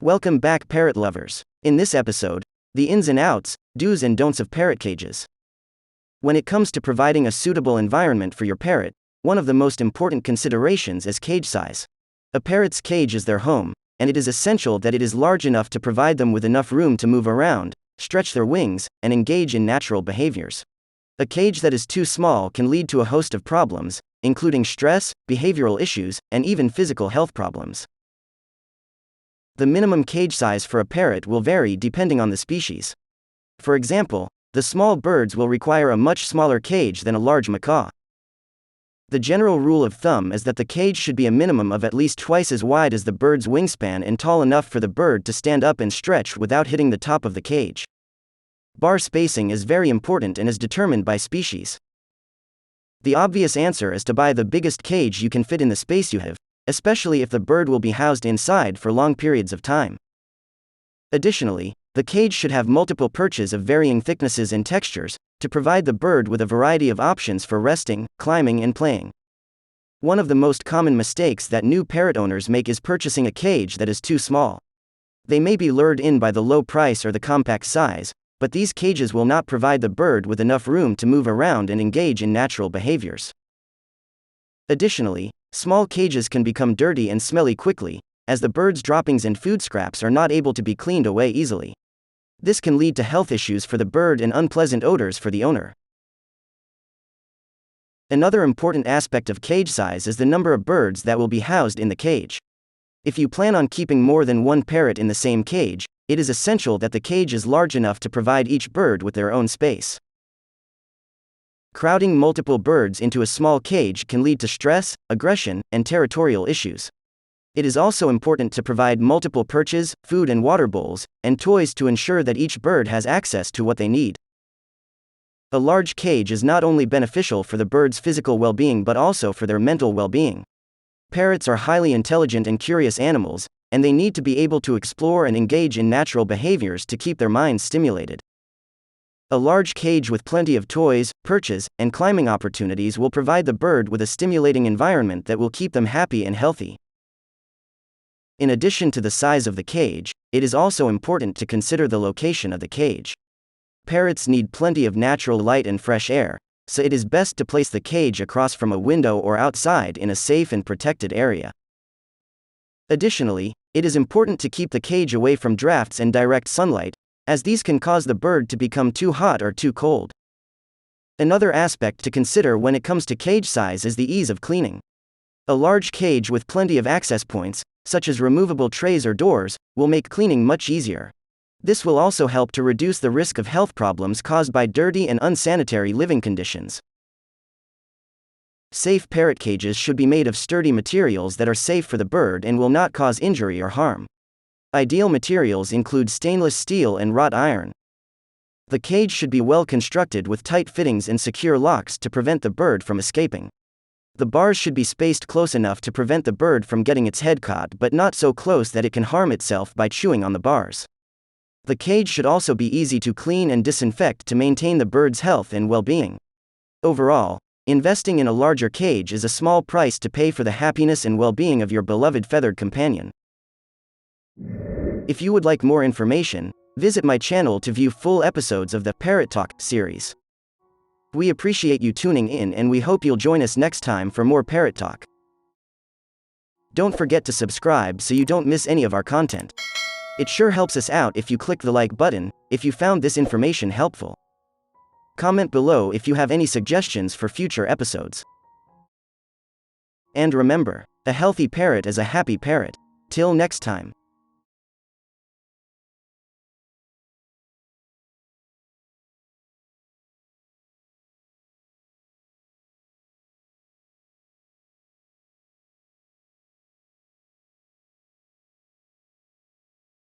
Welcome back, parrot lovers. In this episode, the ins and outs, do's and don'ts of parrot cages. When it comes to providing a suitable environment for your parrot, one of the most important considerations is cage size. A parrot's cage is their home, and it is essential that it is large enough to provide them with enough room to move around, stretch their wings, and engage in natural behaviors. A cage that is too small can lead to a host of problems, including stress, behavioral issues, and even physical health problems. The minimum cage size for a parrot will vary depending on the species. For example, the small birds will require a much smaller cage than a large macaw. The general rule of thumb is that the cage should be a minimum of at least twice as wide as the bird's wingspan and tall enough for the bird to stand up and stretch without hitting the top of the cage. Bar spacing is very important and is determined by species. The obvious answer is to buy the biggest cage you can fit in the space you have, especially if the bird will be housed inside for long periods of time. Additionally, the cage should have multiple perches of varying thicknesses and textures, to provide the bird with a variety of options for resting, climbing, and playing. One of the most common mistakes that new parrot owners make is purchasing a cage that is too small. They may be lured in by the low price or the compact size, but these cages will not provide the bird with enough room to move around and engage in natural behaviors. Additionally, small cages can become dirty and smelly quickly, as the bird's droppings and food scraps are not able to be cleaned away easily. This can lead to health issues for the bird and unpleasant odors for the owner. Another important aspect of cage size is the number of birds that will be housed in the cage. If you plan on keeping more than one parrot in the same cage, it is essential that the cage is large enough to provide each bird with their own space. Crowding multiple birds into a small cage can lead to stress, aggression, and territorial issues. It is also important to provide multiple perches, food and water bowls, and toys to ensure that each bird has access to what they need. A large cage is not only beneficial for the bird's physical well-being but also for their mental well-being. Parrots are highly intelligent and curious animals, and they need to be able to explore and engage in natural behaviors to keep their minds stimulated. A large cage with plenty of toys, perches, and climbing opportunities will provide the bird with a stimulating environment that will keep them happy and healthy. In addition to the size of the cage, it is also important to consider the location of the cage. Parrots need plenty of natural light and fresh air, so it is best to place the cage across from a window or outside in a safe and protected area. Additionally, it is important to keep the cage away from drafts and direct sunlight, as these can cause the bird to become too hot or too cold. Another aspect to consider when it comes to cage size is the ease of cleaning. A large cage with plenty of access points, such as removable trays or doors, will make cleaning much easier. This will also help to reduce the risk of health problems caused by dirty and unsanitary living conditions. Safe parrot cages should be made of sturdy materials that are safe for the bird and will not cause injury or harm. Ideal materials include stainless steel and wrought iron. The cage should be well constructed with tight fittings and secure locks to prevent the bird from escaping. The bars should be spaced close enough to prevent the bird from getting its head caught but not so close that it can harm itself by chewing on the bars. The cage should also be easy to clean and disinfect to maintain the bird's health and well-being. Overall, investing in a larger cage is a small price to pay for the happiness and well-being of your beloved feathered companion. If you would like more information, visit my channel to view full episodes of the Parrot Talk series. We appreciate you tuning in and we hope you'll join us next time for more Parrot Talk. Don't forget to subscribe so you don't miss any of our content. It sure helps us out if you click the like button, if you found this information helpful. Comment below if you have any suggestions for future episodes. And remember, a healthy parrot is a happy parrot. Till next time.